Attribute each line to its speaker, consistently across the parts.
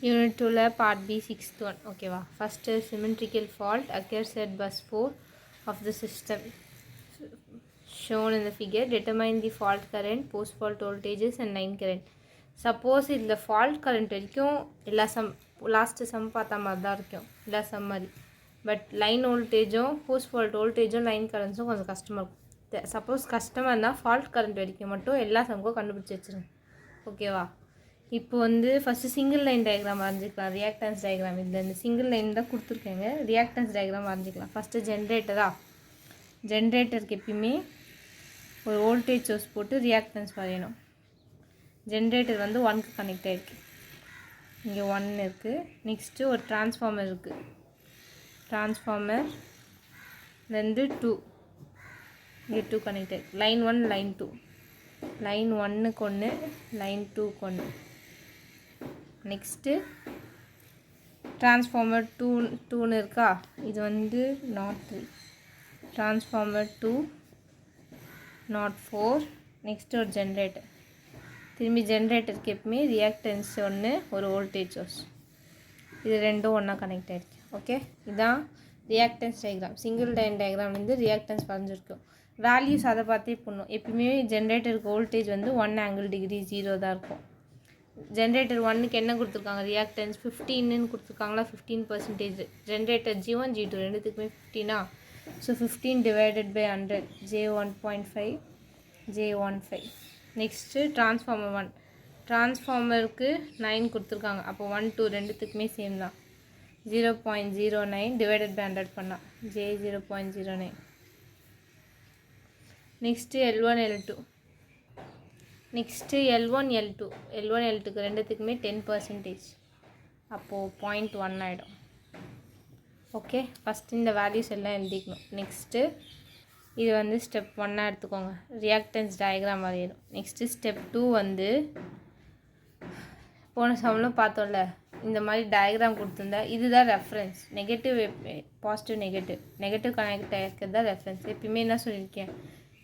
Speaker 1: Unit 2 part B 6th one. Okay, first symmetrical fault occurs at bus 4 of the system shown in the figure. Determine the fault current, post fault voltages and line current. Suppose இந்த fault current வரைக்கும் எல்லா some last some பார்த்த மாதிரி தான் இருக்கும் எல்லா sum மாதிரி. But line வோல்டேஜும் போஸ்ட் ஃபால்ட் வோல்டேஜும் லைன் கரண்ட்ஸும் கொஞ்சம் கஷ்டமாக இருக்கும். சப்போஸ் கஷ்டமாக இருந்தால் ஃபால்ட் கரண்ட் வரைக்கும் மட்டும் எல்லா சம்முக்கும் கண்டுபிடிச்சி வச்சுருங்க. ஓகேவா? இப்போ வந்து ஃபஸ்ட்டு சிங்கிள் லைன் டயக்ராம் வரைஞ்சிக்கலாம். ரியாக்டன்ஸ் டயக்ராம் இதில் இந்த சிங்கிள் லைன் தான் கொடுத்துருக்கேங்க. ரியாக்டன்ஸ் டயக்ராம் வரைஞ்சிக்கலாம். ஃபஸ்ட்டு ஜென்ரேட்டருக்கு எப்பயுமே ஒரு வோல்டேஜ் சோர்ஸ் போட்டு ரியாக்டன்ஸ் வரையணும். ஜென்ரேட்டர் வந்து 1க்கு கனெக்ட் ஆகிருக்கு. இங்கே 1 இருக்குது. நெக்ஸ்ட்டு ஒரு டிரான்ஸ்ஃபார்மர் இருக்குது. டிரான்ஸ்ஃபார்மர்லேருந்து 2 இங்கே 2 கனெக்ட் ஆகிருக்கு. லைன் 1 லைன் 2 லைன் 1க்கு ஒன்று லைன் 2க்கு ஒன்று. நெக்ஸ்ட்டு டிரான்ஸ்ஃபார்மர் 2ன்னு இருக்கா, இது வந்து நாட் 3. Transformer 2 not 4. நெக்ஸ்ட்டு ஒரு ஜென்ரேட்டர். திரும்பி ஜென்ரேட்டருக்கு எப்பவுமே ரியாக்டன்ஸ் ஒன்று ஒரு வோல்டேஜ் சோர்ஸ், இது ரெண்டும் ஒன்றா கனெக்ட் ஆகிடுச்சு. ஓகே, இதுதான் ரியாக்டன்ஸ் டயக்ராம். சிங்கிள் லைன் டயக்ராம்லேருந்து ரியாக்டன்ஸ் வரைஞ்சிருக்கும். வேல்யூஸ் அதை பார்த்தே பண்ணும். எப்பயுமே ஜென்ரேட்டருக்கு வோல்டேஜ் வந்து 1 ஆங்கிள் டிகிரி 0 தான் இருக்கும். ஜென்ரேட்டர் 1க்கு என்ன கொடுத்துருக்காங்க, ரியாக்டன்ஸ் 15ன்னு கொடுத்துருக்காங்களா, 15%. ஜென்ரேட்டர் G1 G2 ரெண்டுத்துக்குமே 15. So 15 divided by 100 J1.5 J15. Next transformer 1. டிரான்ஸ்ஃபார்மருக்கு 9 கொடுத்துருக்காங்க. அப்போ 1 2 ரெண்டுத்துக்குமே சேம் தான். 0.09 டிவைடட் பை 100 பண்ணால் J0.09. Next L1 L2. Next L1 L2க்கு ரெண்டுத்துக்குமே 10%. அப்போது 0.1 ஆகிடும். ஓகே, ஃபஸ்ட்டு இந்த வேல்யூஸ் எல்லாம் எழுதிக்கணும். நெக்ஸ்ட்டு இது வந்து ஸ்டெப் 1 எடுத்துக்கோங்க. ரியாக்டன்ஸ் டயக்ராம் வரையணும். நெக்ஸ்ட்டு ஸ்டெப் 2 வந்து போன சமலம் பார்த்தோம்ல, இந்த மாதிரி டயக்ராம் கொடுத்துருந்தா இதுதான் reference. Negative positive negative connect ஆகிருக்கிறது தான் ரெஃபரன்ஸ். எப்பயுமே என்ன சொல்லியிருக்கேன்,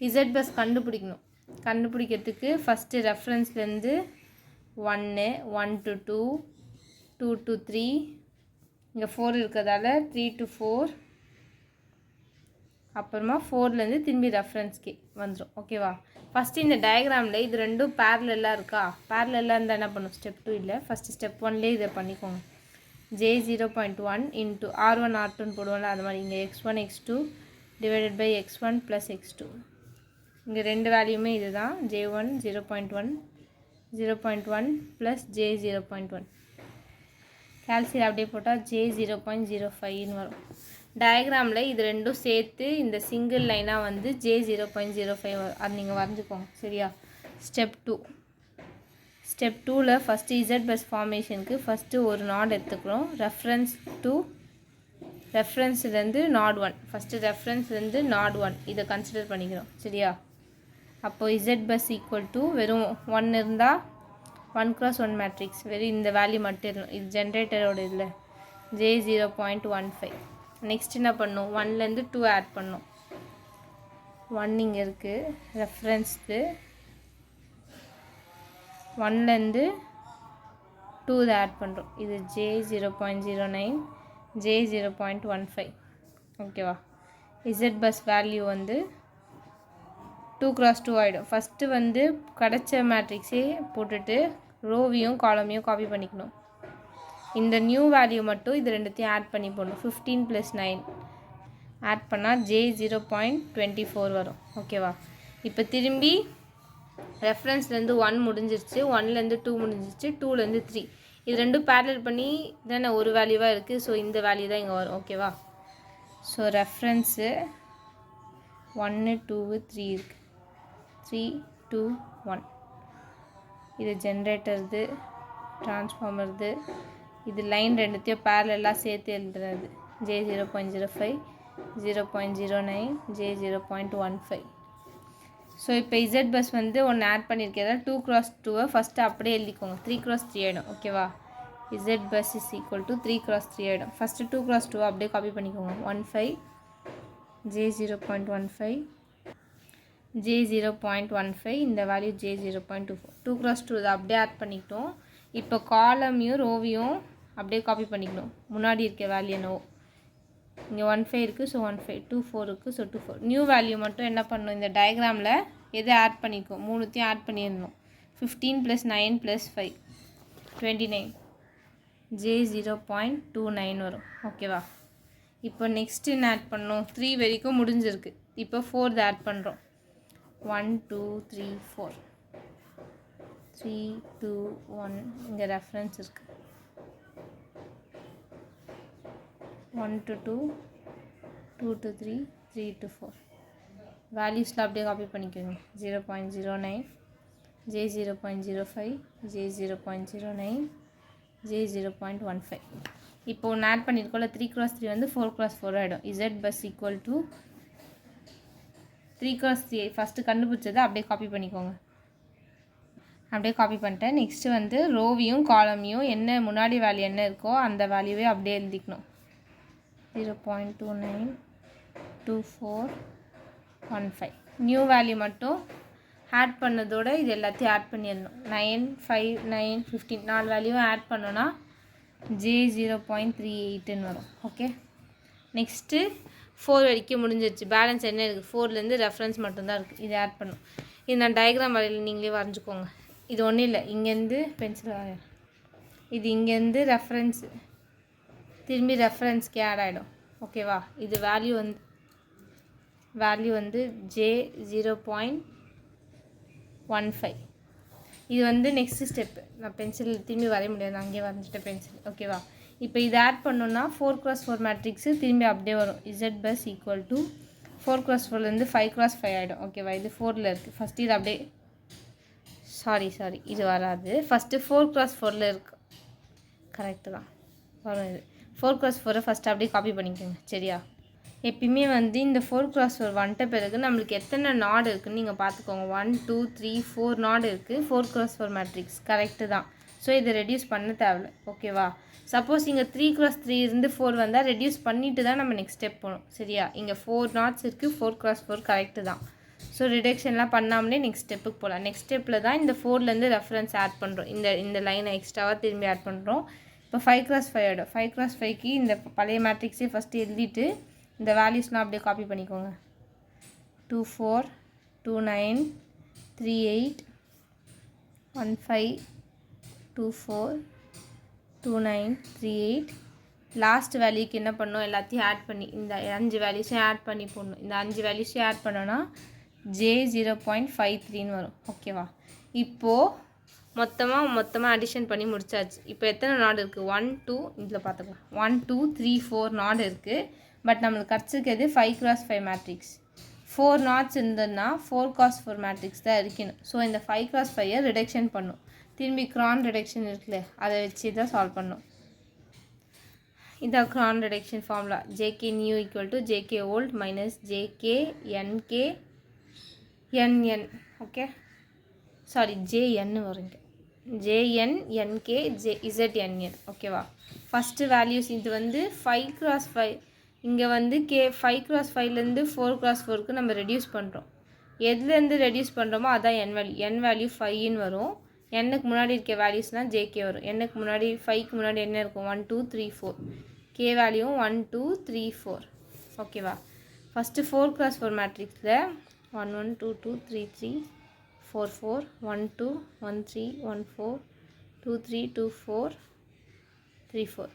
Speaker 1: இசட் பஸ் கண்டுபிடிக்கணும். கண்டுபிடிக்கிறதுக்கு ஃபஸ்ட்டு ரெஃபரன்ஸ்லேருந்து 1 1 to 2 2 to 3, இங்கே 4 இருக்கிறதால 3 to 4, அப்புறமா 4லேருந்து திரும்பி ரெஃபரன்ஸ்க்கு வந்துடும். ஓகேவா? ஃபஸ்ட்டு இந்த டயக்ராமில் இது ரெண்டும் பேரலெல்லாம் இருக்கா, பேரலெல்லாம் இருந்தால் என்ன பண்ணும், ஸ்டெப் 2 இல்லை, ஃபஸ்ட்டு ஸ்டெப் 1லேயே இதை பண்ணிக்கோங்க. J0.1 இன்ட்டு R1 R2ன்னு போடுவோம்ல, அது மாதிரி இங்கே x1 x2 divided by x1 plus x2. இங்கே ரெண்டு வேல்யூமே இது தான். J1 0.1 plus J0.1. கால்சியம் அப்படியே போட்டால் J0.05ன்னு வரும். டயக்ராமில் இது ரெண்டும் சேர்த்து இந்த சிங்கிள் லைனாக வந்து J0.05 வரும். அது நீங்கள் வரைஞ்சிக்கோங்க. சரியா? ஸ்டெப் 2ல் ஃபஸ்ட்டு இசட் பஸ் ஃபார்மேஷனுக்கு ஃபஸ்ட்டு ஒரு நாட் எடுத்துக்கிறோம். ரெஃபரன்ஸ்லேருந்து நாட் 1. ஃபஸ்ட்டு ரெஃபரன்ஸ்லேருந்து நாட் 1 இதை கன்சிடர் பண்ணிக்கிறோம். சரியா? அப்போது இசட் பஸ் ஈக்குவல் டு வெறும் 1 இருந்தால் 1x1 மேட்ரிக்ஸ், வெறும் இந்த வேல்யூ மட்டும் இருக்கணும். இது ஜென்ரேட்டரோட இதில் J0.15. நெக்ஸ்ட் என்ன பண்ணும், 1லேருந்து 2 ஆட் பண்ணும். 1 இங்கே இருக்குது ரெஃபரன்ஸ்க்கு, 1லேருந்து 2 இதை ஆட் பண்ணுறோம். இது J0.09 J0.15. ஓகேவா? இசட் பஸ் வேல்யூ வந்து 2x2 ஆகிடும். ஃபஸ்ட்டு வந்து கிடச்ச மேட்ரிக்ஸே போட்டுட்டு ரோவையும் காலமையும் காப்பி பண்ணிக்கணும். இந்த நியூ வேல்யூ மட்டும் இது ரெண்டுத்தையும் ஆட் பண்ணி போடணும். 15 + 9 ஆட் பண்ணால் J0.24 வரும். ஓகேவா? இப்போ திரும்பி ரெஃபரன்ஸ்லேருந்து 1 முடிஞ்சிருச்சு, 1லேருந்து 2 முடிஞ்சிருச்சு, 2லேருந்து 3. இது ரெண்டும் பேரலல் பண்ணி தானே ஒரு வேல்யூவாக இருக்குது. ஸோ இந்த வேல்யூ தான் இங்கே வரும். ஓகேவா? ஸோ ரெஃபரன்ஸு 1 2 3 இருக்குது. 3 2 1. இது ஜென்ரேட்டர்து, டிரான்ஸ்ஃபார்மர்து, இது லைன் ரெண்டுத்தையும் பேரலெல்லாம் சேர்த்து எழுதுறது. J0.05 0.09 J0.15. ஸோ இப்போ இசட் பஸ் வந்து ஒன்று ஆட் பண்ணியிருக்கிறதா 2x2 ஃபஸ்ட்டு அப்படியே எழுதிக்கோங்க. 3x3 ஆகிடும். ஓகேவா? Z bus is equal to 3x3 ஆகிடும். ஃபஸ்ட்டு 2x2 அப்படியே காப்பி பண்ணிக்கோங்க. 15 J0.15 J0.15, இந்த வேல்யூ J0.24. 2x2 இதை அப்படியே ஆட் பண்ணிக்கிட்டோம். இப்போ காலமையும் ரோவையும் அப்படியே காப்பி பண்ணிக்கணும். முன்னாடி இருக்க வேல்யூ என்னவோ இங்கே 15 இருக்குது, ஸோ 15, 24 இருக்குது, ஸோ 24. நியூ வேல்யூ மட்டும் என்ன பண்ணணும், இந்த டயக்ராமில் எது ஆட் பண்ணிக்கும், மூணுத்தையும் ஆட் பண்ணிடணும். 15 + 9 + 5 29, J 0.29 வரும். ஓகேவா? இப்போ நெக்ஸ்ட்டு என்ன ஆட் பண்ணணும், 3 வரைக்கும் முடிஞ்சிருக்கு. இப்போ 4 ஆட் பண்ணுறோம். 1 2 3 4 3 2 1 இங்கே ரெஃபரன்ஸ் இருக்குது. 1 to 2 2 to 3 3 to 4 வேல்யூஸில் அப்படியே காப்பி பண்ணிக்கோங்க. 0.09 J 0.05 J 0.09 J 0.15. இப்போ ஒன்று ஆட் பண்ணியிருக்கோம்ல, 3x3 வந்து 4x4 ஆகிடும். Z bus equal to 3x3 first கண்டுபிடிச்சதை அப்படியே காப்பி பண்ணிக்கோங்க. அப்படியே காப்பி பண்ணிட்டேன். நெக்ஸ்ட்டு வந்து ரோவையும் காலமையும் என்ன முன்னாடி வேல்யூ என்ன இருக்கோ அந்த வேல்யூவே அப்படியே எழுதிக்கணும். 0.292415 நியூ வேல்யூ மட்டும் ஆட் பண்ணதோட இது எல்லாத்தையும் ஆட் பண்ணிடணும். 9 5 9 15 4 வேல்யூவும் ஆட் பண்ணோன்னா J 0.38ன்னு வரும். ஓகே, நெக்ஸ்ட்டு 4 வரைக்கும் முடிஞ்சிருச்சு. பேலன்ஸ் என்ன இருக்குது, 4லேருந்து ரெஃபரன்ஸ் மட்டும்தான் இருக்குது. இது ஆட் பண்ணும். இது நான் டயக்ராம் வரையில் நீங்களே வரைஞ்சிக்கோங்க. இது ஒன்றும் இல்லை, இங்கேருந்து பென்சில் வரையணும். இது இங்கேருந்து ரெஃபரன்ஸு திரும்பி ரெஃபரன்ஸ்க்கே ஆட் ஆகிடும். ஓகேவா? இது வேல்யூ வந்து J 0.15. இது வந்து நெக்ஸ்ட் ஸ்டெப்பு. நான் பென்சில் திரும்பி வரைய முடியாது, நான் அங்கேயே வரைஞ்சிட்டேன் பென்சில். ஓகேவா? இப்போ இது ஆட் பண்ணோன்னா 4x4 மேட்ரிக்ஸு திரும்பி அப்படியே வரும். Z bus equal to 4x4லேருந்து 5x5 ஆகிடும். ஓகேவா? இது 4ல் இருக்குது. ஃபஸ்ட்டு இது அப்படியே சாரி இது வராது. ஃபஸ்ட்டு 4x4ல் இருக்குது. கரெக்டு தான் வரும். இது 4x4 ஃபஸ்ட்டு அப்படியே காப்பி பண்ணிக்கோங்க. சரியா? எப்பயுமே வந்து இந்த 4x4 வந்துட்ட பிறகு நம்மளுக்கு எத்தனை நாடு இருக்குதுன்னு நீங்கள் பார்த்துக்கோங்க. 1 2 3 4 நாடு இருக்குது 4x4 மேட்ரிக்ஸ். கரெக்டு தான். ஸோ இதை ரெடியூஸ் பண்ண தேவையில்ல. ஓகேவா? சப்போஸ் இங்கே 3x3 இருந்து 4 வந்தால் ரெடியூஸ் பண்ணிவிட்டு தான் நம்ம நெக்ஸ்ட் ஸ்டெப் போகணும். சரியா? இங்கே 4 நாட்ஸ் இருக்குது, 4x4 கரெக்டு தான். ஸோ ரிடக்ஷன்லாம் பண்ணாமலே நெக்ஸ்ட் ஸ்டெப்புக்கு போகலாம். நெக்ஸ்ட் ஸ்டெப்பில் தான் இந்த 4லேருந்து ரெஃபரன்ஸ் ஆட் பண்ணுறோம். இந்த லைனை எக்ஸ்ட்ராவாக திரும்பி ஆட் பண்ணுறோம். இப்போ 5x5 ஆகிடும். 5x5க்கு இந்த பழைய மேட்ரிக்ஸே ஃபஸ்ட்டு எழுதிட்டு இந்த வேல்யூஸ்லாம் அப்படியே காப்பி பண்ணிக்கோங்க. 24 29 38 15 24 29 38. லாஸ்ட் வேல்யூக்கு என்ன பண்ணோம், எல்லாத்தையும் ஆட் பண்ணி இந்த 5 வேல்யூஸையும் ஆட் பண்ணி போடணும். இந்த 5 வேல்யூஸையும் ஆட் பண்ணோன்னா J 0.53ன்னு வரும். ஓகேவா? இப்போது மொத்தமாக அடிஷன் பண்ணி முடிச்சாச்சு. இப்போ எத்தனை நாடு இருக்குது, 1 2 இதில் பார்த்துக்கலாம். 1 2 3 4 நாடு இருக்குது. பட் நம்மளுக்கு கிடச்சிருக்கிறது 5x5 மேட்ரிக்ஸ். 4 நாட்ஸ் இருந்ததுன்னா 4x4 மேட்ரிக்ஸ் தான் இருக்கணும். ஸோ இந்த 5x5 ரிடக்ஷன் பண்ணும். திரும்பி க்ரான் ரிடக்ஷன் இருக்குல்ல, அதை வச்சு தான் சால்வ் பண்ணும். இதான் க்ரான் reduction formula. JK new equal to JK old minus JK NK NN. Okay, sorry JN வருங்க. JN NK ZNN. ஓகேவா? ஃபஸ்ட்டு வேல்யூஸ் இது வந்து 5x5. இங்கே வந்து 5x5லேருந்து 4x4க்கு நம்ம ரெடியூஸ் பண்ணுறோம். எதுலேருந்து ரெடியூஸ் பண்ணுறோமோ அதான் n வேல்யூ 5ன்னு வரும். என்னுக்கு முன்னாடி இருக்க வேல்யூஸ்னால் JK வரும். என்னுக்கு முன்னாடி 5க்கு முன்னாடி என்ன இருக்கும், 1 2 3 4. K வேல்யூவும் 1 2 3 4. ஓகேவா? ஃபஸ்ட்டு 4x4 மேட்ரிக்ஸில் 1 1 2 2 3 3 4 4 1 2 1 3 1 4 2 3 2 4 3 4.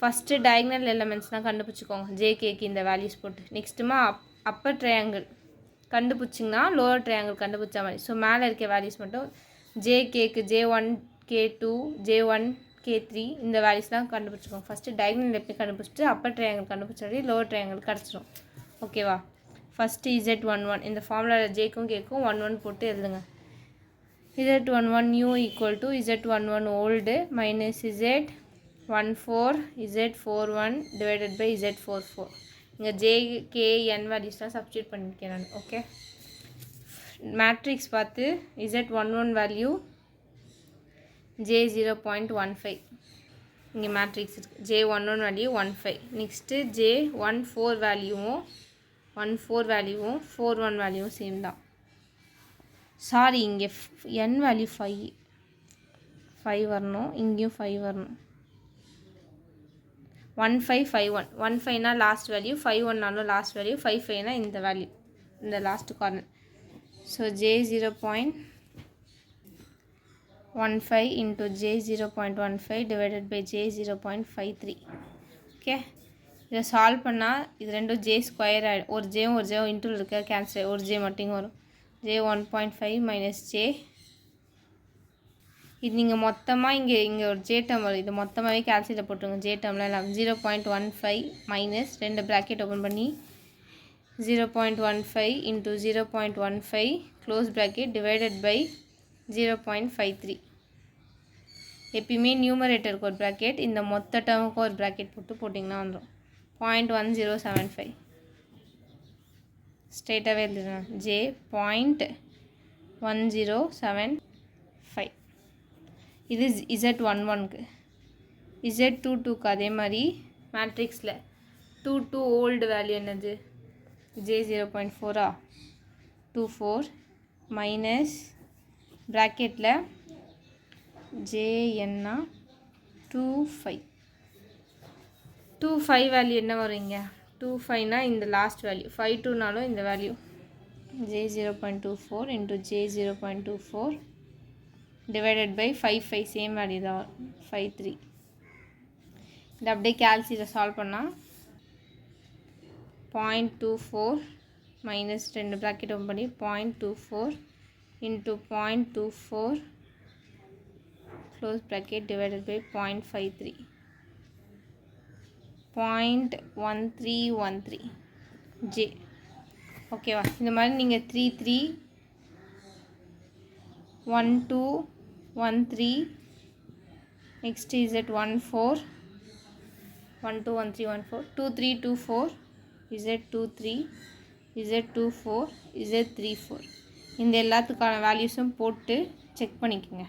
Speaker 1: First diagonal எலமெண்ட்ஸ்லாம் கண்டுபிடிச்சிக்கோங்க. JKக்கு இந்த வேல்யூஸ் போட்டு நெக்ஸ்ட்டுமா அப்பர் ட்ரையாங்கிள் கண்டுபிடிச்சிங்கன்னா லோவர் ட்ரையாங்கிள் கண்டுபிடிச்ச மாதிரி. ஸோ மேலே இருக்க வேல்யூஸ் மட்டும் JKக்கு J1 K2 J1 K3 இந்த வேல்யூஸ்லாம் கண்டுபிடிச்சிக்கோங்க. ஃபஸ்ட்டு டயக்னல் எப்படி கண்டுபிடிச்சிட்டு அப்பர் ட்ரையாங்கிள் கண்டுபிடிச்சாடி லோவர் ட்ரையாங்கிள் கிடச்சிடும். ஓகேவா? ஃபஸ்ட்டு Z11 இந்த ஃபார்முலாவில் Jக்கும் Kக்கும் 1 1 போட்டு எழுதுங்க. Z11 new equal to Z11 old minus Z14 Z41 divided by Z44. இங்கே JKN வேல்யூஸ்லாம் சப்ஸ்டியூட் பண்ணியிருக்கேன் நான். ஓகே, மேட்ரிக்ஸ் பார்த்து Z11 வேல்யூ J 0.15. இங்கே மேட்ரிக்ஸ் இருக்குது. J11 value 15. நெக்ஸ்ட்டு J14 வேல்யூவும் 41 வேல்யூவும் சேம் தான். சாரி, இங்கே n வேல்யூ 5 வரணும், இங்கேயும் 5 வரணும். 1551. 15னா லாஸ்ட் வேல்யூ, 51னாலும் லாஸ்ட் வேல்யூ, 55னா இந்த வேல்யூ, இந்த last corner. So J 0.15 into J 0.15 divided by J 0.53. Okay, இதை சால்வ் பண்ணால் இது ரெண்டும் ஜே ஸ்கொயர் ஆகிடும். ஒரு ஜேவும் இன்ட்டு இருக்க கேன்சல், ஒரு ஜே மட்டும் வரும். ஜே 1.5 மைனஸ் ஜே, இது நீங்கள் மொத்தமாக இங்கே ஒரு ஜே டேர்ம் வரும். இது மொத்தமாகவே கேல்சியில் போட்டுருங்க. ஜே டேர்மில் எல்லாம் 0.15 மைனஸ் 2 ப்ராக்கெட் ஓப்பன் பண்ணி 0.15 into 0.15 close bracket divided by 0.53. எப்பயுமே நியூமரேட்டருக்கு ஒரு ப்ராக்கெட், இந்த மொத்த டேர்முக்கும் ஒரு ப்ராக்கெட் போட்டிங்கன்னா வந்துடும். 0.1075 ஸ்ட்ரெயிட்டாகவே எழுதுறேன். ஜே 0.1075. இது Z11க்கு. Z22க்கு அதே மாதிரி மேட்ரிக்ஸில் 22 ஓல்டு வேல்யூ என்னது? ஜே 0.4 24 மைனஸ் ப்ராக்கெட்டில் ஜேஎன்னா 25 வேல்யூ என்ன வருங்க? 25னா இந்த லாஸ்ட் வேல்யூ, 52னாலும் இந்த value. J 0.24 into J 0.24 divided by 55 same value தான் வரும், 53. இது அப்படியே கேல்சியில் சால்வ் பண்ணால் 0.24 மைனஸ் 2 ப்ராக்கெட் ஓப்பன் பண்ணி 0.24 into 0.24 close bracket divided by 0.53. 0.1313 J. ஓகேவா? இந்த மாதிரி நீங்கள் 33 12 13 next is at 14 12 13 14 23 24 is at 23 is at 24 is at 34. இந்த எல்லாத்துக்கான வேல்யூஸும் போட்டு செக் பண்ணிக்கோங்க.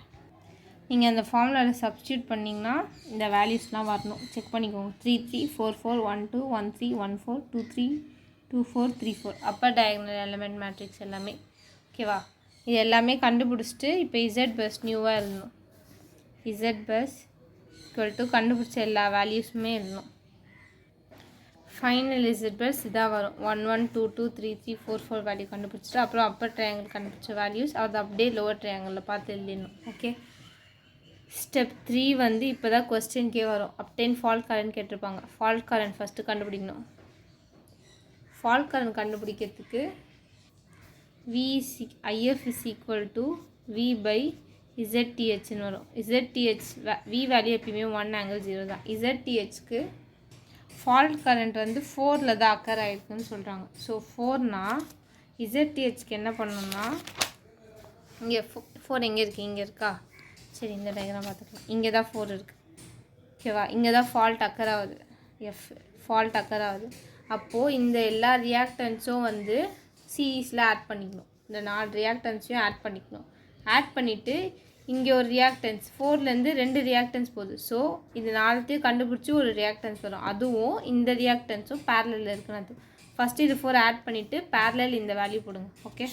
Speaker 1: நீங்கள் அந்த ஃபார்முலாவில் சப்ஸ்டியூட் பண்ணிங்கன்னா இந்த வேல்யூஸ்லாம் வரணும். செக் பண்ணிக்கோங்க. 33 44 12 13 14 23 24 34 அப்பர் டயகனல் எலிமெண்ட் மேட்ரிக்ஸ் எல்லாமே. ஓகேவா? இது எல்லாமே கண்டுபிடிச்சிட்டு இப்போ இசட் பஸ் நியூவாக எழுதணும். இசட் பஸ் ஈக்குவல் டு கண்டுபிடிச்ச எல்லா வேல்யூஸுமே எழுதணும். ஃபைனல் இசட் பஸ் இதாக வரும். 1 1 2 2 3 3 4 4 வேல்யூ கண்டுபிடிச்சிட்டு அப்புறம் அப்பர் ட்ரையாங்கிள் கண்டுபிடிச்ச வேல்யூஸ் அது அப்படியே லோவர் ட்ரையாங்கிளில் பார்த்து எழுதிடணும். ஓகே, ஸ்டெப் 3 வந்து இப்போ தான் கொஸ்டின்கே வரும். அப்டெயின் ஃபால்ட் கரண்ட் கேட்டிருப்பாங்க. ஃபால்ட் கரண்ட் ஃபஸ்ட்டு கண்டுபிடிக்கணும். ஃபால்ட் கரண்ட் கண்டுபிடிக்கிறதுக்கு IF is equal to V by ZTHன்னு வரும். ZTH V வேல்யூ எப்பயுமே 1 ∠0 தான். ZTHக்கு ஃபால்ட் கரண்ட் வந்து 4ல் தான் அக்கர் ஆகிருக்குன்னு சொல்கிறாங்க. ஸோ 4னா ZTHக்கு என்ன பண்ணணும்னா, இங்கே 4 எங்கே இருக்குது? இங்கே இருக்கா? சரி, இந்த டயக்ராம் பார்த்துக்கலாம். இங்கே தான் 4 இருக்குது. ஓகேவா? இங்கே தான் ஃபால்ட் அக்கர் ஆகுது. ஃபால்ட் அக்கர் ஆகுது. அப்போது இந்த எல்லா ரியாக்டன்ஸும் வந்து சீரீஸில் ஆட் பண்ணிக்கணும். இந்த 4 ரியாக்டன்ஸையும் ஆட் பண்ணிக்கணும். ஆட் பண்ணிவிட்டு இங்கே ஒரு ரியாக்டன்ஸ் 4லேருந்து 2 ரியாக்டன்ஸ் போகுது. ஸோ இது 4த்தையும் கண்டுபிடிச்சி ஒரு ரியாக்டன்ஸ் வரும். அதுவும் இந்த ரியாக்டன்ஸும் பேரலில் இருக்குன்னு அது. ஃபஸ்ட்டு இது 4 ஆட் பண்ணிவிட்டு பேரலல் இந்த வேல்யூ போடுங்க. ஓகே,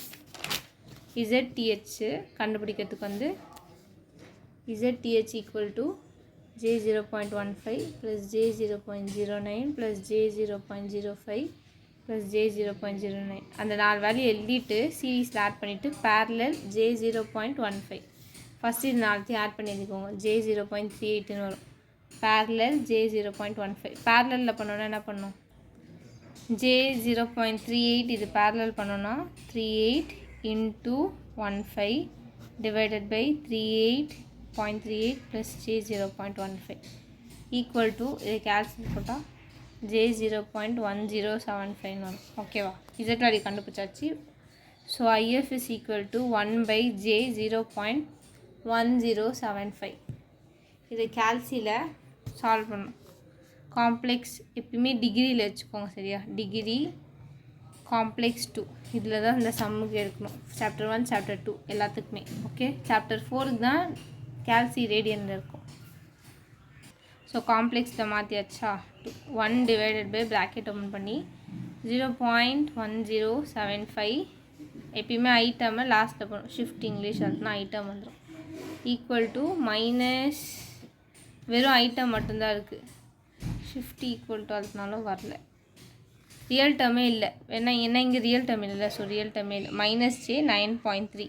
Speaker 1: ZTH கண்டுபிடிக்கிறதுக்கு வந்து ZTH equal to J 0.15 plus J 0.09 plus J 0.05 plus J 0.09 அந்த 4 வேல்யூ எழுதிட்டு சீரீஸில் ஆட் பண்ணிவிட்டு பேரலல் J 0.15. ஃபஸ்ட்டு இது 4த்தையும் ஆட் பண்ணி எழுதிக்கோங்க. J 0.38ன்னு வரும். Parallel J 0.15. பேரலில் பண்ணோன்னா என்ன பண்ணணும்? J 0.38 இது பேரலல் பண்ணோன்னா 38 into 15 divided by 38.38 plus J 0.15 equal to இது கேல்குலேட் போட்டால் J 0.1075 வரும். ஓகேவா? இசட் வேல்யூ கண்டுபிடிச்சாச்சு. So IF is equal to 1 by J 0.1075. இது கேல்சியில் சால்வ் பண்ணணும். காம்ப்ளெக்ஸ் எப்பயுமே டிகிரியில் வச்சுக்கோங்க. சரியா? டிகிரி காம்ப்ளெக்ஸ் 2 இதில் தான் இந்த சம்முக்கு எடுக்கணும். சாப்டர் 1 சாப்டர் 2 எல்லாத்துக்குமே. ஓகே, சாப்டர் 4க்கு தான் கேல்சி ரேடியனில் இருக்கும். ஸோ காம்ப்ளெக்ஸில் மாற்றியாச்சா? 1 டிவைடட் பை ப்ராக்கெட் ஓப்பன் பண்ணி 0.1075 எப்பயுமே ஐட்டமை லாஸ்ட்டில் போகணும். ஷிஃப்ட் இங்கிலீஷ் அதுனா ஐட்டம் வந்துடும். ஈக்குவல் டு மைனஸ் வெறும் ஐட்டம் மட்டும்தான் இருக்குது. ஷிஃப்ட் ஈக்குவல் டு அதுனாலும் வரல, ரியல் டேர்மே இல்லை. என்ன இங்கே ரியல் டேர்ம் இல்லை, ஸோ ரியல் டேர்மே இல்லை. -j 9.3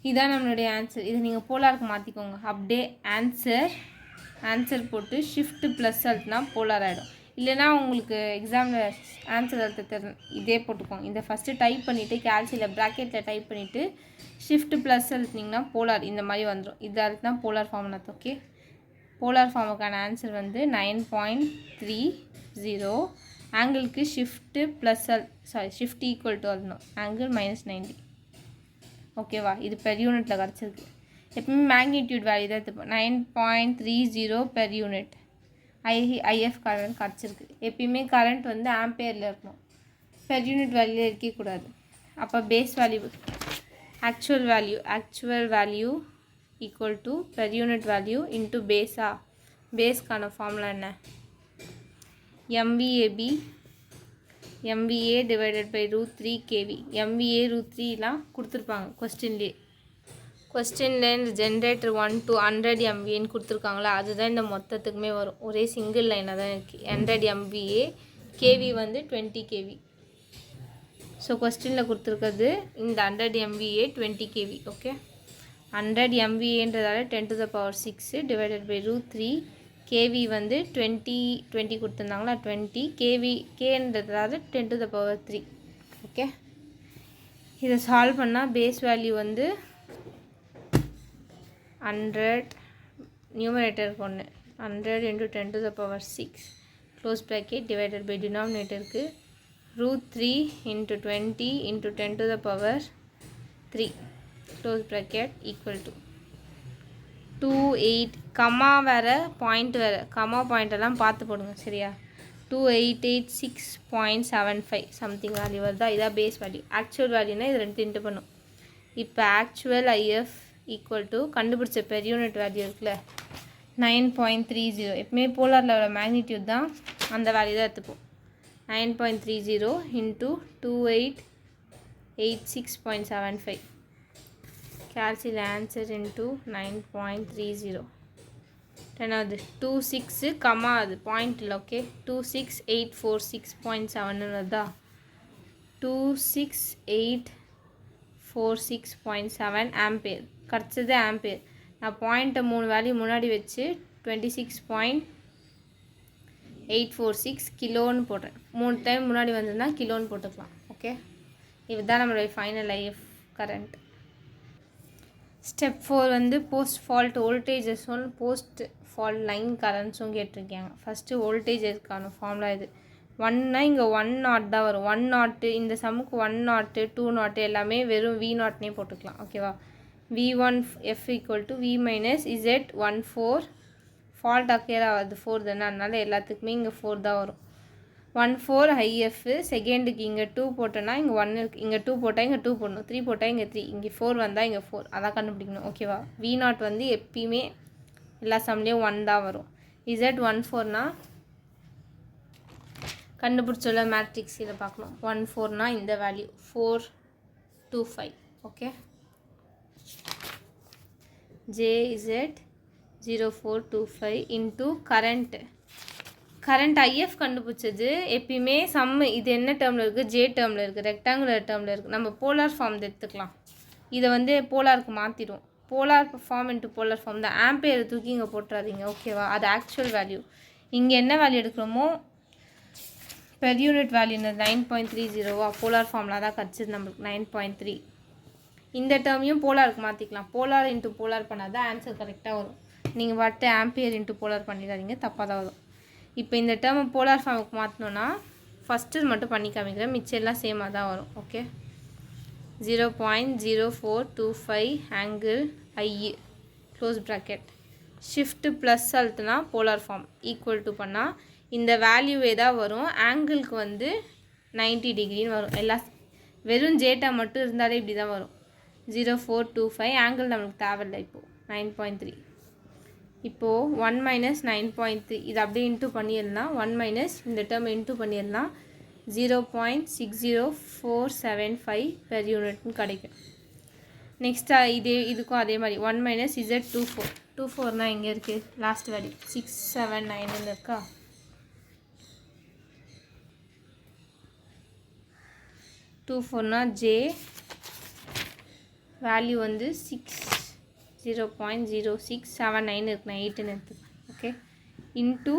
Speaker 1: இதான் நம்மளுடைய ஆன்சர். இது நீங்கள் போலாருக்கு மாற்றிக்கோங்க. அப்படியே ஆன்சர் போட்டு ஷிஃப்ட் ப்ளஸ் அழுத்தினா போலார் ஆகிடும். இல்லைனா உங்களுக்கு எக்ஸாமில் ஆன்சர் அழுத்த இதே போட்டுக்கோங்க. இந்த ஃபஸ்ட்டு டைப் பண்ணிவிட்டு கேல்சியில் ப்ராக்கெட்டில் டைப் பண்ணிவிட்டு ஷிஃப்ட் ப்ளஸ் அழுத்தினீங்கன்னா போலார் இந்த மாதிரி வந்துடும். இது அழுத்தினா போலார் ஃபார்ம் அர்த்தம். ஓகே, போலார் ஃபார்முக்கான ஆன்சர் வந்து 9.30. ஆங்கிளுக்கு shift plus shift equal to வரணும், ஆங்கிள் -90. ஓகேவா, இது பெர் யூனிட்டில் கிடச்சிருக்கு. எப்பவுமே மேக்னிடியூட் வேல்யூ தான் எடுத்துப்போம். 9.30 பெர் யூனிட் ஐஎஃப் கரண்ட் கிடச்சிருக்கு. எப்பயுமே கரண்ட் வந்து ஆம்பேரில் இருக்கணும், பெர் யூனிட் வேல்யூ இருக்கக்கூடாது. அப்போ base value actual value equal to per unit value into பேஸ்க்கான ஃபார்முலா என்ன? MVA divided by √3 kV. MVA √3லாம் கொடுத்துருப்பாங்க கொஸ்டின்ல இந்த ஜென்ரேட்டர் 1 to 100 MVAன்னு கொடுத்துருக்காங்களா, அதுதான் இந்த மொத்தத்துக்குமே வரும். ஒரே சிங்கிள் லைனாக தான் இருக்குது. 100 MVA, KV வந்து 20 kV. ஸோ கொஸ்டினில் கொடுத்துருக்கிறது இந்த 100 MVA 20 kV. ஓகே, 100 MVAன்றதால 10⁶ டிவைடட் பை √3 kV வந்து 20 கொடுத்துருந்தாங்களா, 20 kV கேன்றதால 10⁻3. ஓகே, இதை சால்வ் பண்ணால் பேஸ் வேல்யூ வந்து 100 நியூமரேட்டருக்கு 100 × 10⁻6 க்ளோஸ் ப்ராக்கெட் டிவைடட் பை டினாமினேட்டருக்கு √3 × 20 × 10⁻3 close bracket equal to 28. Comma வேறு பாயிண்ட் வேறு, கமா பாயிண்டெல்லாம் பார்த்து போடுங்க சரியா. 2886.75 சம்திங் வேல்யூ வருதா, இதான் பேஸ் வேல்யூ. ஆக்சுவல் வேல்யூனா இது ரெண்டு இன்ட்டு பண்ணும். இப்போ ஆக்சுவல் IF ஈக்குவல் டு கண்டுபிடிச்ச பெர் யூனிட் வேல்யூ இருக்குல்ல 9.30. எப்பவுமே போலாரில் உள்ள மேக்னிடியூட் தான், அந்த வேல்யூ தான் எடுத்துப்போம். 9.30 × 2886.75. கேல்சியில் ஆன்சர் இன்ட்டு 9.30. 26 கமா அது பாயிண்ட் இல்லை. ஓகே, 26846.7 வருதா, 26846.7 ஆம்பேர் கிடச்சது. ஆம்பேர் நான் பாயிண்ட்டை 3 வேல்யூ முன்னாடி வச்சு 26.846 கிலோன்னு போடுறேன். 3 டைம் முன்னாடி வந்ததுன்னா கிலோன்னு போட்டுக்கலாம். ஓகே, இதுதான் நம்மளுடைய ஃபைனல் IF கரண்ட். ஸ்டெப் 4 வந்து போஸ்ட் ஃபால்ட் வோல்டேஜஸும் போஸ்ட் ஃபால்ட் லைன் கரண்ட்ஸும் கேட்டிருக்காங்க. ஃபஸ்ட்டு வோல்டேஜஸ்க்கான ஃபார்முலா இது. 1னா இங்கே 10 தான் வரும். 10 இந்த சம்முக்கு 10 20 எல்லாமே வெறும் V0னே போட்டுக்கலாம். ஓகேவா, V1F equal to V - Z14. Fault occur ஆகுது 4 தானே, அதனால எல்லாத்துக்குமே இங்கே 4 தான் வரும். 14 IF. செகண்டுக்கு இங்கே 2 போட்டோன்னா இங்கே 1 இருக்குது, இங்கே 2 போட்டால் இங்கே 2 போடணும், 3 போட்டால் இங்கே 3, இங்கே 4 வந்தால் இங்கே 4, அதான் கண்டுபிடிக்கணும். ஓகேவா, V0 வந்து எப்பயுமே எல்லா சம்லேயும் 1 தான் வரும். Z14னா கண்டுபிடிச்சோல்ல மேட்ரிக்ஸ், இதை பார்க்கணும். 14னா இந்த value 425. Okay, JZ0425 into current IF கண்டுபிடிச்சது. எப்பயுமே சம்மு இது என்ன டேர்மில் இருக்குது, J டேர்மில் இருக்குது, ரெக்டாங்குலர் டேர்மில் இருக்குது. நம்ம போலார் ஃபார்ம் எடுத்துக்கலாம். இதை வந்து போலாருக்கு மாற்றிடுவோம். Polar form into polar form தான். ஆம்பேர் தூக்கி இங்கே போட்டுறாதீங்க. ஓகேவா, அது ஆக்சுவல் வேல்யூ. இங்கே என்ன வேல்யூ எடுக்கிறோமோ பெர் யூனிட் வேல்யூ இந்த 9.30 போலார் ஃபார்மில் தான் கிடச்சிது நம்மளுக்கு 9.3. இந்த டேர்மையும் போலாருக்கு மாற்றிக்கலாம். போலார் இன்ட்டு போலார் பண்ணால் தான் ஆன்சர் கரெக்டாக வரும். நீங்கள் வாட்டு ஆம்பியர் இன்ட்டு போலார் பண்ணிடாதீங்க, தப்பாக தான் வரும். இப்போ இந்த டேர்மை போலார் ஃபார்முக்கு மாற்றினோன்னா ஃபஸ்ட்டு மட்டும் பண்ணி காமிக்கிறேன், மிச்சம் எல்லாம் சேமாக தான் வரும். Okay, 0.0425 angle I close bracket shift plus அழுத்துனா போலார் ஃபார்ம் ஈக்குவல் டு பண்ணால் இந்த வேல்யூவே தான் வரும். ஆங்கிளுக்கு வந்து 90 டிகிரின்னு வரும். எல்லாம் வெறும் ஜேட்டா மட்டும் இருந்தாலே இப்படி தான் வரும். 0.425 ஆங்கிள் நம்மளுக்கு தேவையில்லை. இப்போது 9.3. இப்போது 1 - 9.3 இது அப்படியே இன்ட்டு பண்ணிடலாம். 1 - இந்த டேர்ம் இன்ட்டு பண்ணிடலாம். 0.60475 பெர் யூனிட்னு கிடைக்கும். நெக்ஸ்ட்டு இதுக்கும் அதே மாதிரி 1 - Z24. 24னால் எங்கே இருக்குது, லாஸ்ட் வேல்யூ 679 இருக்கா. 2 4னா ஜே வேல்யூ வந்து 0.0679 இருக்கு. நான் 8ன்னு எடுத்துக்கிறேன். ஓகே, இன்ட்டு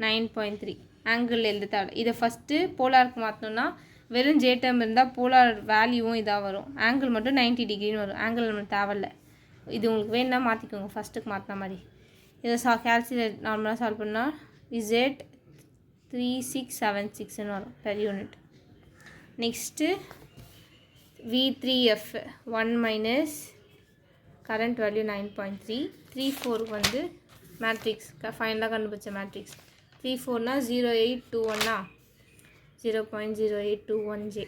Speaker 1: 9.3 ஆங்கிள் எழுத தேவை. இதை ஃபஸ்ட்டு போலாருக்கு மாற்றணுன்னா வெறும் ஜே டேர்ம் இருந்தால் போலார் வேல்யூவும் இதாக வரும். ஆங்கிள் மட்டும் 90 டிகிரின்னு வரும். ஆங்கிள் நம்மளுக்கு தேவையில்ல. இது உங்களுக்கு வேணுன்னா மாற்றிக்கோங்க ஃபஸ்ட்டுக்கு மாற்றின மாதிரி. இதை கேல்குலேட் நார்மலாக சால்வ் பண்ணால் இசட் 3676ன்னு வரும் per unit. Next V3F 1 minus current value 9.3. 3 4 வந்து மேட்ரிக்ஸ் ஃபைனலாக கண்டுபிடிச்ச மேட்ரிக்ஸ். 3 4னா 0821 0.0821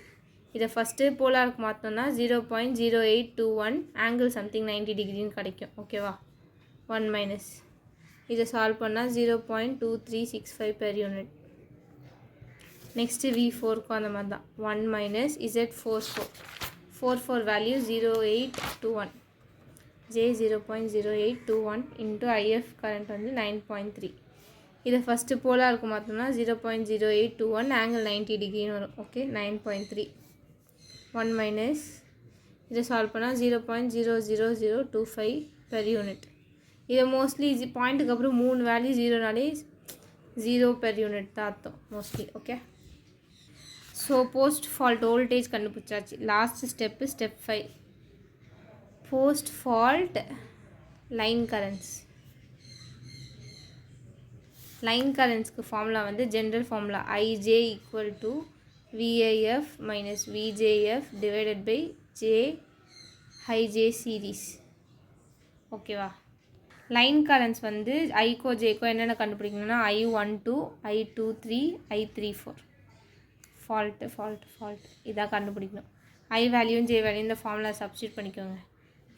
Speaker 1: இதை ஃபஸ்ட்டு போலாருக்கு மாற்றோன்னா 0.0821 ஆங்கிள் சம்திங் 90 டிகிரின்னு கிடைக்கும். ஓகேவா? 1 மைனஸ் இதை சால்வ் பண்ணால் 0.2365 பெர் யூனிட். நெக்ஸ்ட்டு V4க்கும் அந்த மாதிரி தான் 1 minus Z44 value 0821 J 0.0821 into IF current வந்து 9.3. இதை ஃபஸ்ட்டு போலாருக்கு மாற்றோம்னா 0.0821 ஆங்கிள் 90 டிகிரின்னு வரும். ஓகே, 9.3 1 மைனஸ் இதை சால்வ் பண்ணால் 0.00025 பெர் யூனிட். இதை மோஸ்ட்லி பாயிண்ட்டுக்கு அப்புறம் 3 வேல்யூ 0னாலே 0 பெர் யூனிட் தான் அர்த்தம் mostly. Okay, so post fault voltage கண்டுபிடிச்சாச்சு. Last step step 5 post fault line currents. Line கரண்ட்ஸ்க்கு ஃபார்முலா வந்து general formula IJ equal to VIF minus VJF divided by IJ series. ஓகேவா? Line currents வந்து ஐக்கோ ஜேக்கோ என்னென்ன கண்டுபிடிக்கணும்னா I12 I23 I34 ஃபால்ட் இதான் கண்டுபிடிக்கணும். I வேல்யூவும் J வேல்யூ இந்த ஃபார்முலா சப்ஸ்டியூட் பண்ணிக்கோங்க.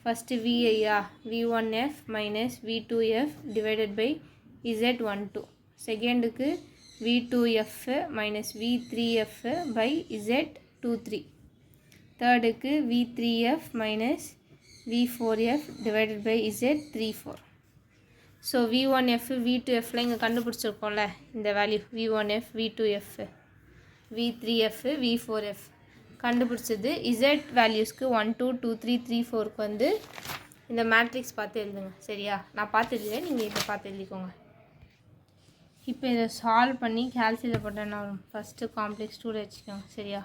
Speaker 1: ஃபஸ்ட்டு VIயா V1F minus V2F divided by Z12. செகண்டுக்கு V2F minus V3F by Z23. தேர்டுக்கு V3F minus V4F divided by Z34. So V1F V2Fலாம் இங்கே கண்டுபிடிச்சிருக்கோம்ல இந்த value V1F V2F V3F V4F கண்டுபிடிச்சது. Z வேல்யூஸ்க்கு 1 2 2 3 3 4க்கு வந்து இந்த மேட்ரிக்ஸ் பார்த்து எழுதுங்க. சரியா? நான் பார்த்து எழுதுறேன், நீங்கள் இதை பார்த்து எழுதிக்கோங்க. இப்போ இதை சால்வ் பண்ணி கேல்குலேட் போட்டேன்னா வரும். ஃபஸ்ட்டு காம்ப்ளெக்ஸ் 2 வச்சுக்கோங்க. சரியா?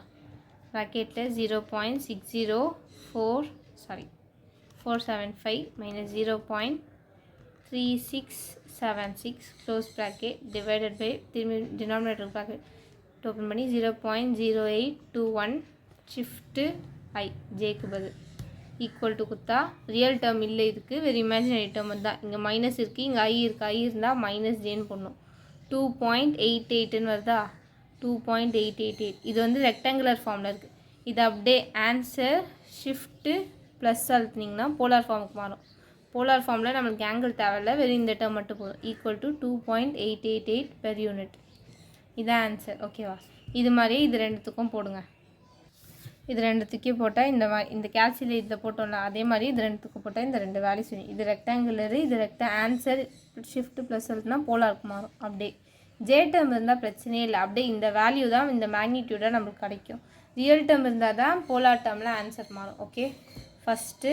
Speaker 1: ப்ராக்கெட்டில் 475 minus 0.3676 close bracket divided by திரும்பி டினாமினேட்டர் ப்ராக்கெட் ஓப்பன் பண்ணி 0.0821 ஷிஃப்ட்டு I ஜேக்கு பதில் ஈக்குவல் டு குத்தா ரியல் டேர்ம் இல்லை, இதுக்கு வெறும் இமேஜினரி டேர்ம் தான். இங்கே மைனஸ் இருக்குது, இங்கே I இருக்குது. I இருந்தால் மைனஸ் ஜேன்னு போடணும். 2.888ன்னு வருதா? 2.888 இது வந்து ரெக்டாங்குலர் ஃபார்மில் இருக்குது. இது அப்படியே ஆன்சர் ஷிஃப்ட்டு ப்ளஸ் அழுத்தினீங்கன்னா போலார் ஃபார்முக்கு மாறும். போலார் ஃபார்மில் நம்மளுக்கு ஆங்கிள் தேவையில்லை, வெறும் இந்த டேர்ம் மட்டும் போதும். Equal to 2.888 per unit. இதான் ஆன்சர். ஓகேவா? இது மாதிரியே இது ரெண்டுத்துக்கும் போடுங்க. இது ரெண்டுத்துக்கே போட்டால் இந்த கேல்குலேட்டரில் போட்டோம்ல அதே மாதிரி இது ரெண்டுத்துக்கும் போட்டால் இந்த ரெண்டு வேல்யூஸ் இது ரெக்டாங்குலரு, இது ஆன்சர் ஷிஃப்ட் ப்ளஸ் எழுதுனா போலாருக்கு மாறும். அப்படியே ஜே டேர்ம் இருந்தால் பிரச்சனையே இல்லை. அப்படியே இந்த வேல்யூ தான் இந்த மேக்னிடியூடாக நம்மளுக்கு கிடைக்கும். ரியல் டேர்ம் இருந்தால் தான் போலார் டேர்மில் ஆன்சர் மாறும். ஓகே, ஃபஸ்ட்டு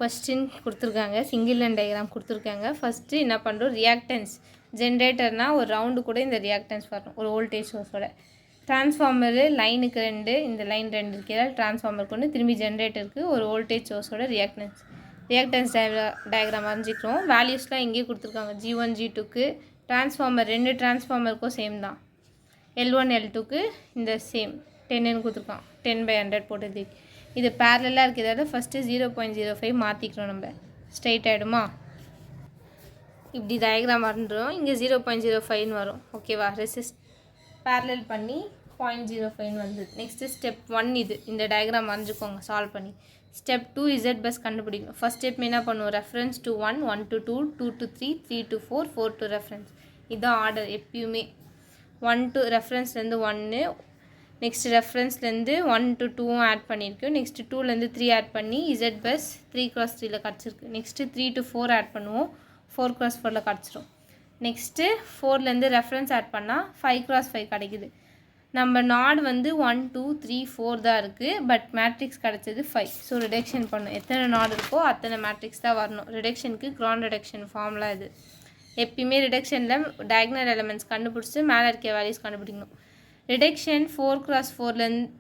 Speaker 1: கொஸ்டின் கொடுத்துருக்காங்க, சிங்கிள் லைன் டயக்ராம் கொடுத்துருக்காங்க. ஃபஸ்ட்டு என்ன பண்ணுறோம், ரியாக்டன்ஸ் ஜென்ரேட்டர்னால் ஒரு ரவுண்டு கூட இந்த ரியாக்டன்ஸ் வரணும் ஒரு வோல்டேஜ் சோர்ஸோட. ட்ரான்ஸ்ஃபார்மரு லைனுக்கு 2, இந்த லைன் 2 இருக்கிறால் ட்ரான்ஸ்ஃபார்மருக்கு ஒன்று, திரும்பி ஜென்ரேட்டருக்கு ஒரு வோல்டேஜ் சோர்ஸோட ரியாக்டன்ஸ் டயக்ராம் வரைஞ்சிக்கிறோம். வேல்யூஸ்லாம் இங்கேயே கொடுத்துருக்காங்க. G1 G2க்கு ட்ரான்ஸ்ஃபார்மர் 2 ட்ரான்ஸ்ஃபார்மருக்கும் சேம் தான். L1 L2க்கு இந்த சேம் 10ன்னு கொடுத்துருக்கான். 10/100 போட்டது. இது பேரலாக இருக்கிறதால ஃபஸ்ட்டு 0.05 மாற்றிக்கிறோம். நம்ம ஸ்ட்ரைட் ஆகிடுமா? இப்படி டயக்ராம் வரைஞ்சிடும். இங்கே 0.05ன்னு வரும். ஓகேவா? ரெசிஸ்ட் பேரலல் பண்ணி 0.05 வந்தது. நெக்ஸ்ட்டு ஸ்டெப் 1 இது இந்த டயக்ராம் வரைஞ்சிக்கோங்க சால்வ் பண்ணி. ஸ்டெப் 2 Z பஸ் கண்டுபிடிக்கணும். ஃபஸ்ட் ஸ்டெப் என்ன பண்ணுவோம், reference to 1, 1 to 2, 2 to 3, 3 to 4, 4 to reference. இதுதான் ஆர்டர் எப்பயுமே. 1 to ரெஃபரன்ஸ்லேருந்து 1, நெக்ஸ்ட் ரெஃபரன்ஸ்லேருந்து 1 to 2 ஆட் பண்ணியிருக்கோம். நெக்ஸ்ட்டு 2லேருந்து 3 ஆட் பண்ணி Z பஸ் 3x3ல் கிடச்சிருக்கு. நெக்ஸ்ட்டு 3 to 4 ஆட் பண்ணுவோம், 4x4ல் கிடச்சிரும். நெக்ஸ்ட்டு 4லேருந்து ரெஃபரன்ஸ் ஆட் பண்ணால் 5x5 கிடைக்குது. நம்ம நாட் வந்து 1 2 3 4 தான் இருக்குது, பட் மேட்ரிக்ஸ் கிடச்சது 5. ஸோ ரிடக்ஷன் பண்ணும். எத்தனை நாட் இருக்கோ அத்தனை மேட்ரிக்ஸ் தான் வரணும். ரிடக்ஷனுக்கு கிராண்ட் ரிடக்ஷன் ஃபார்முலா இது. எப்பயுமே ரிடக்ஷனில் டயக்னல் எலிமெண்ட்ஸ் கண்டுபிடிச்சி மேலே இருக்க வேல்யூஸ் கண்டுபிடிக்கணும். ரிடக்ஷன் 4x4லேருந்து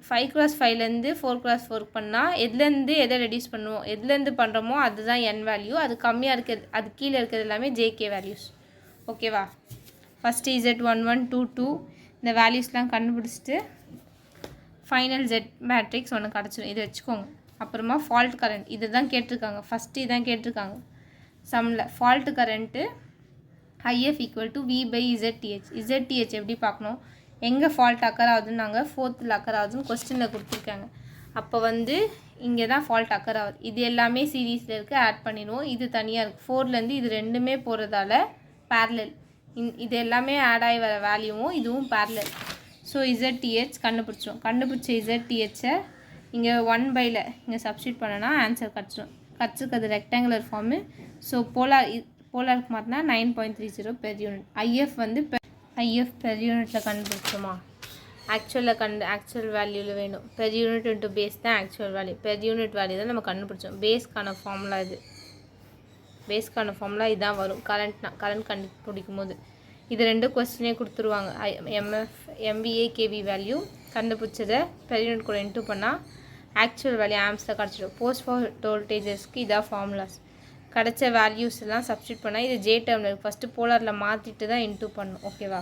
Speaker 1: 5x5லேருந்து 4x4 பண்ணால் எதுலேருந்து எதை ரெடியூஸ் பண்ணுவோம், எதுலேருந்து பண்ணுறோமோ அதுதான் n வேல்யூ. அது கம்மியாக இருக்கிறது, அது கீழே இருக்கிறது எல்லாமே jk வேல்யூஸ். ஓகேவா? ஃபஸ்ட்டு z11 2 2 இந்த வேல்யூஸ்லாம் கண்டுபிடிச்சிட்டு ஃபைனல் ஜெட் மேட்ரிக்ஸ் ஒன்று கிடச்சிடும். இதை வச்சுக்கோங்க. அப்புறமா ஃபால்ட் கரண்ட் இது தான் கேட்டிருக்காங்க. ஃபஸ்ட்டு இதான் கேட்டிருக்காங்க சம்மில். Fault current IF equal to V/ZTH. ZTH எப்படி பார்க்கணும், எங்கே ஃபால்ட் அக்கர் ஆகுதுன்னு நாங்கள் 4th அக்கர் ஆகுதுன்னு கொஸ்டினில் கொடுத்துருக்காங்க. அப்போ வந்து இங்கே தான் ஃபால்ட் அக்கர் ஆகுது. இது எல்லாமே சீரீஸில் இருக்குது, ஆட் பண்ணிடுவோம். இது தனியாக இருக்குது. 4லேருந்து இது ரெண்டுமே போகிறதால பேரலல். இது எல்லாமே ஆட் ஆகி வர வேல்யூவும் இதுவும் பேரலல். ஸோ ZTH கண்டுபிடிச்சோம். கண்டுபிடிச்ச ZTHை இங்கே 1/ல இங்கே சப்ஸ்டியூட் பண்ணனா ஆன்சர் கிடச்சிடும். கிடச்சிருக்கிறது ரெக்டாங்குலர் ஃபார்மு. ஸோ போலாருக்கு மாற்றினா 9.30 பெர் யூனிட். IF வந்து IF பெர் யூனிட்டில் கண்டுபிடிச்சோமா, ஆக்சுவல் வேல்யூவில் வேணும். பெர் யூனிட் இன்ட்டு பேஸ் தான் actual value. Per unit value தான் நம்ம கண்டுபிடிச்சோம். பேஸ்க்கான ஃபார்முலா இது. பேஸ்க்கான ஃபார்முலா இதுதான் வரும். கரண்ட் கண்டுபிடிக்கும் போது இது ரெண்டு கொஸ்டினே கொடுத்துருவாங்க. MVA KB வேல்யூ கண்டுபிடிச்சதை பெர் யூனிட் கூட இன்ட்டு பண்ணால் ஆக்சுவல் வேல்யூ ஆம்ஸில் கிடச்சிடும். போஸ்ட் ஃபார் வோல்டேஜஸ்க்கு இதான் ஃபார்முலாஸ். கிடச்ச வேல்யூஸ் எல்லாம் சப்ஸ்டியூட் பண்ணால் இது ஜே டேர்மில் இருக்குது. ஃபஸ்ட்டு போலாரில் மாற்றிட்டு தான் இன்ட்டு பண்ணணும். ஓகேவா?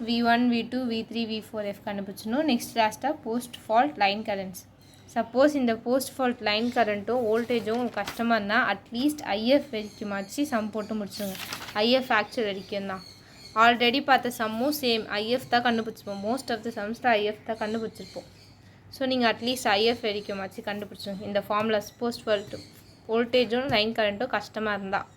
Speaker 1: V1 V2 V3 V4F கண்டுபிடிச்சணும். நெக்ஸ்ட் லாஸ்ட்டாக post fault line currents. Suppose இந்த போஸ்ட் ஃபால்ட் லைன் கரண்ட்டும் வோல்டேஜும் உங்களுக்கு கஷ்டமாக இருந்தால் அட்லீஸ்ட் IF வரைக்குமாச்சு சம் போட்டு முடிச்சுங்க. IF ஆக்சுவல் வரைக்கும் தான். ஆல்ரெடி பார்த்த சம்மும் சேம் IF தான் கண்டுபிடிச்சிப்போம். மோஸ்ட் ஆஃப் த சம்ஸில் IF தான் கண்டுபிடிச்சிருப்போம். ஸோ நீங்கள் அட்லீஸ்ட் IF வரைக்குமாச்சு கண்டுபிடிச்சிங்க. இந்த ஃபார்முலாஸ் போஸ்ட் ஃபால்ட் வோல்டேஜும் லைன் கரண்ட்டும் கஷ்டமாக இருந்தால்